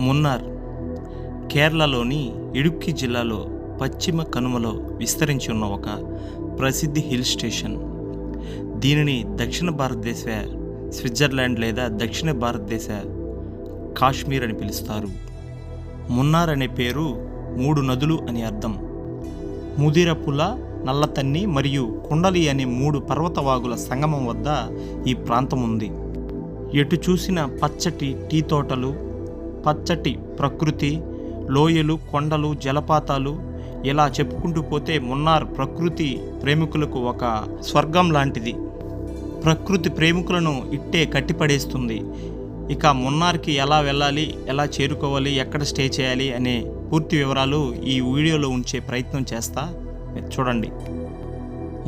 మున్నార్ కేరళలోని ఇడుక్కి జిల్లాలో పశ్చిమ కనుమలో విస్తరించి ఉన్న ఒక ప్రసిద్ధి హిల్ స్టేషన్. దీనిని దక్షిణ భారతదేశ స్విట్జర్లాండ్ లేదా దక్షిణ భారతదేశ కాశ్మీర్ అని పిలుస్తారు. మున్నార్ అనే పేరు 3 నదులు అని అర్థం. ముదిరపుల, నల్లతన్ని మరియు కుండలి అనే 3 పర్వతవాగుల సంగమం వద్ద ఈ ప్రాంతం ఉంది. ఎటు చూసిన పచ్చటి టీ తోటలు, పచ్చటి ప్రకృతి, లోయలు, కొండలు, జలపాతాలు, ఇలా చెప్పుకుంటూ పోతే మున్నార్ ప్రకృతి ప్రేమికులకు ఒక స్వర్గం లాంటిది. ప్రకృతి ప్రేమికులను ఇట్టే కట్టిపడేస్తుంది. ఇక మున్నార్కి ఎలా వెళ్ళాలి, ఎలా చేరుకోవాలి, ఎక్కడ స్టే చేయాలి అనే పూర్తి వివరాలు ఈ వీడియోలో ఉంచే ప్రయత్నం చేస్తా, చూడండి.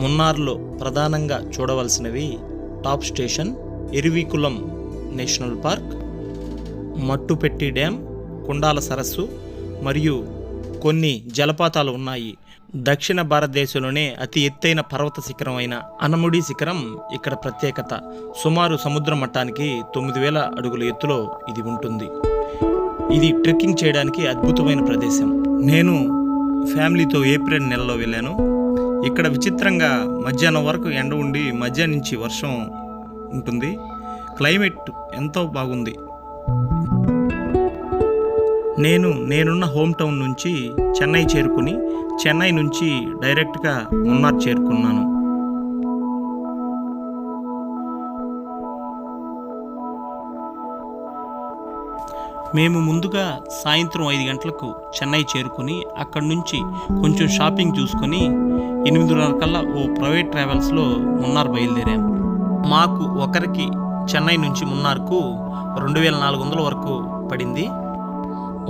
మున్నార్లో ప్రధానంగా చూడవలసినవి top station, Eravikulam national park, Mattupetty dam, Kundala సరస్సు మరియు కొన్ని జలపాతాలు ఉన్నాయి. దక్షిణ భారతదేశంలోనే అతి ఎత్తైన పర్వత శిఖరం అయిన అనముడి శిఖరం ఇక్కడ ప్రత్యేకత. సుమారు సముద్ర మట్టానికి 9000 అడుగుల ఎత్తులో ఇది ఉంటుంది. ఇది ట్రెక్కింగ్ చేయడానికి అద్భుతమైన ప్రదేశం. నేను ఫ్యామిలీతో ఏప్రిల్ నెలలో వెళ్ళాను. ఇక్కడ విచిత్రంగా మధ్యాహ్నం వరకు ఎండ ఉండి మధ్యాహ్నం నుంచి వర్షం ఉంటుంది. క్లైమేట్ ఎంతో బాగుంది. నేనున్న హోమ్ టౌన్ నుంచి చెన్నై చేరుకుని చెన్నై నుంచి డైరెక్ట్గా మున్నార్ చేరుకున్నాను. మేము ముందుగా సాయంత్రం 5 గంటలకు చెన్నై చేరుకుని అక్కడి నుంచి కొంచెం షాపింగ్ చూసుకొని 8:30 కల్లా ఓ ప్రైవేట్ ట్రావెల్స్లో మున్నార్ బయలుదేరాం. మాకు ఒకరికి చెన్నై నుంచి మున్నార్కు 2400 వరకు పడింది.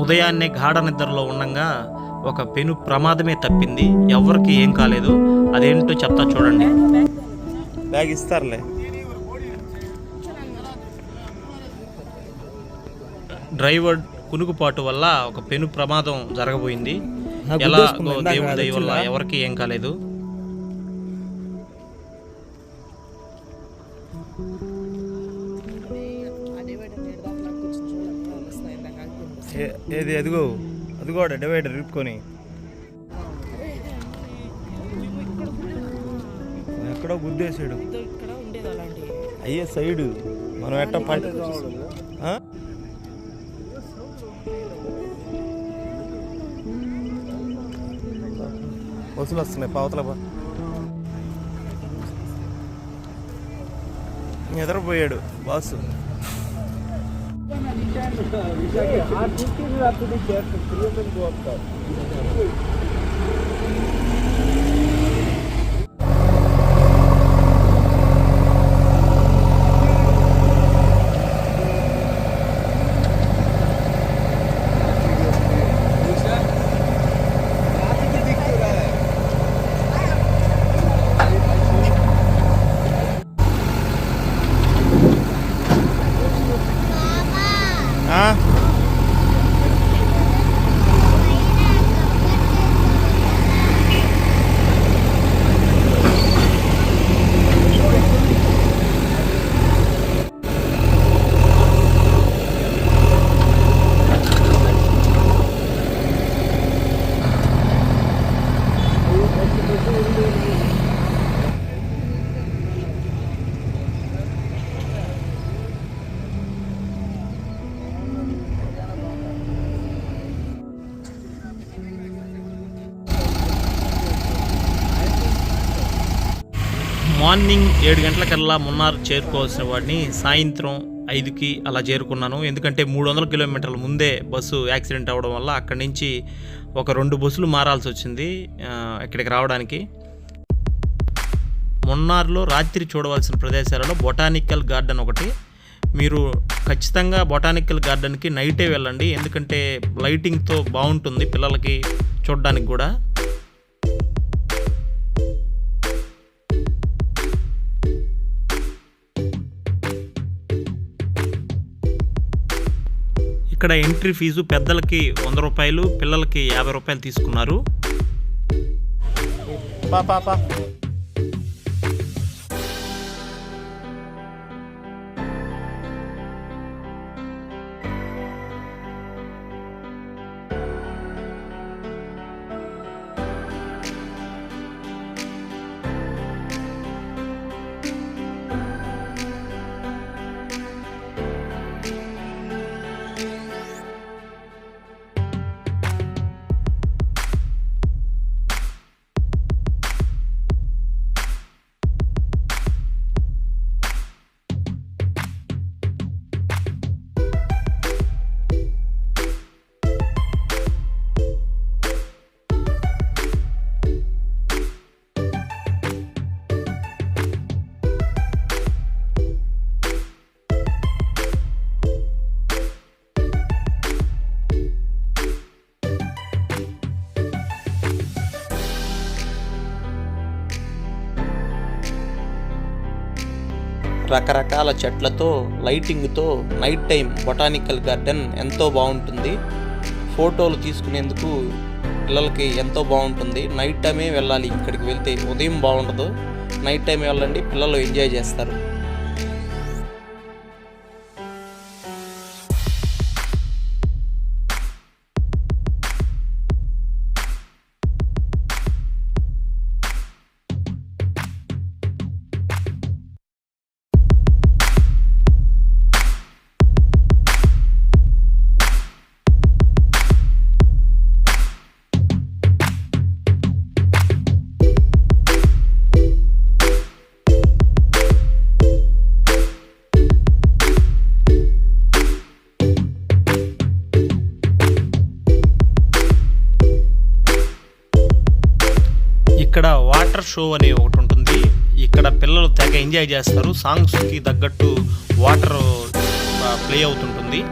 ఉదయాన్నే గాఢ నిద్రలో ఉండగా ఒక పెను ప్రమాదమే తప్పింది. ఎవరికి ఏం కాలేదు. అదేంటో చెప్తా చూడండి. బ్యాగ్ ఇస్తారులే. డ్రైవర్ కునుకుపాటు వల్ల ఒక పెను ప్రమాదం జరగబోయింది. ఎలా దేవుడి దయ వల్ల ఎవరికి ఏం కాలేదు. ఏది అదిగో డివైడర్ ఇరుక్కొని ఎక్కడో గుద్దేసాడు. అయ్యే సైడు మనం ఎట్ట వసూలు వస్తున్నాయి పావతల ఎదరపోయాడు బాసు. మార్నింగ్ 7 గంటలకల్లా మున్నార్ చేరుకోవాల్సిన వాడిని సాయంత్రం 5కి అలా చేరుకున్నాను. ఎందుకంటే 300 కిలోమీటర్ల ముందే బస్సు యాక్సిడెంట్ అవ్వడం వల్ల అక్కడి నుంచి ఒక 2 బస్సులు మారాల్సి వచ్చింది ఇక్కడికి రావడానికి. మున్నార్లో రాత్రి చూడవలసిన ప్రదేశాలలో బొటానికల్ గార్డెన్ ఒకటి. మీరు ఖచ్చితంగా బొటానికల్ గార్డెన్కి నైటే వెళ్ళండి. ఎందుకంటే లైటింగ్తో బాగుంటుంది పిల్లలకి చూడడానికి కూడా. ఇక్కడ ఎంట్రీ ఫీజు పెద్దలకి 100 రూపాయలు, పిల్లలకి 50 రూపాయలు తీసుకున్నారు. రకరకాల చెట్లతో లైటింగ్తో నైట్ టైం బొటానికల్ గార్డెన్ ఎంతో బాగుంటుంది. ఫోటోలు తీసుకునేందుకు పిల్లలకి ఎంతో బాగుంటుంది. నైట్ టైమే వెళ్ళాలి, ఇక్కడికి వెళ్తే ఉదయం బాగుండదు. నైట్ టైం వెళ్ళండి, పిల్లలు ఎంజాయ్ చేస్తారు. ఇక్కడ వాటర్ షో అనే ఒకటి ఉంటుంది. ఇక్కడ పిల్లలు తెగ ఎంజాయ్ చేస్తారు. సాంగ్స్కి తగ్గట్టు వాటర్ ప్లే అవుతుంటుంది.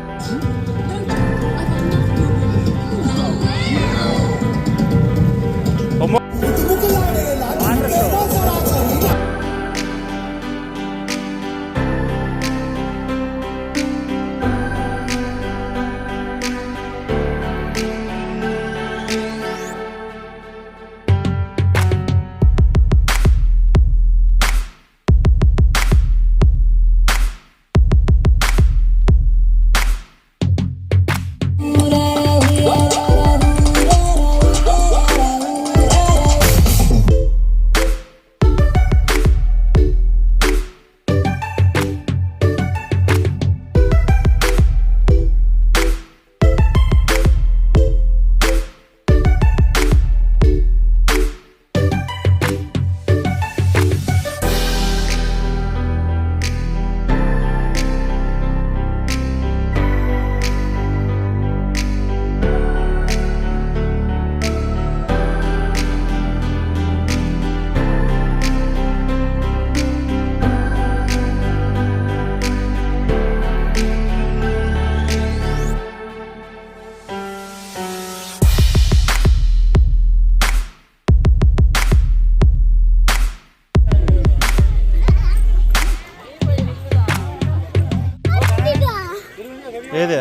ఏదే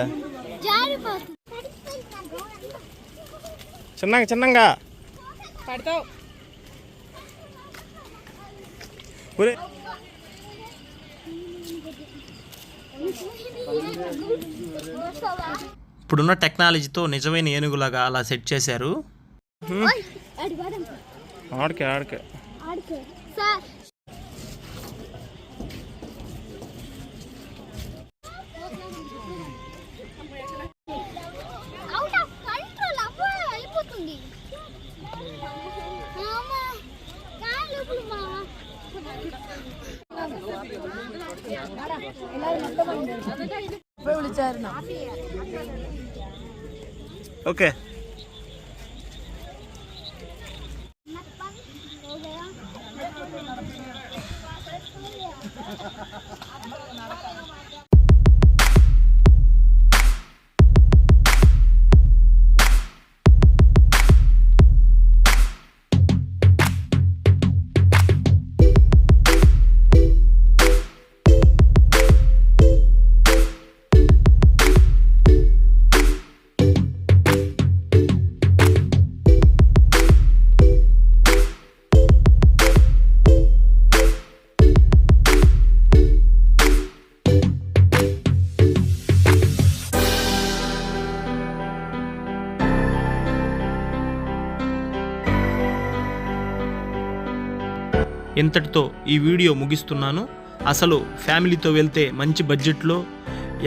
చిన్నగా చిన్నగా పడతావు. ఇప్పుడున్న టెక్నాలజీతో నిజమైన ఏనుగులాగా అలా సెట్ చేశారు. ఆడికే ఆడికే ఓకే. ఇంతటితో ఈ వీడియో ముగిస్తున్నాను. అసలు ఫ్యామిలీతో వెళ్తే మంచి బడ్జెట్లో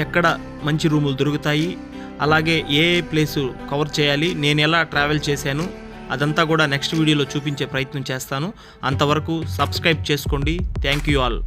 ఎక్కడ మంచి రూములు దొరుకుతాయి, అలాగే ఏ ప్లేసు కవర్ చేయాలి, నేను ఎలా ట్రావెల్ చేశాను అదంతా కూడా నెక్స్ట్ వీడియోలో చూపించే ప్రయత్నం చేస్తాను. అంతవరకు సబ్స్క్రైబ్ చేసుకోండి. Thank you all.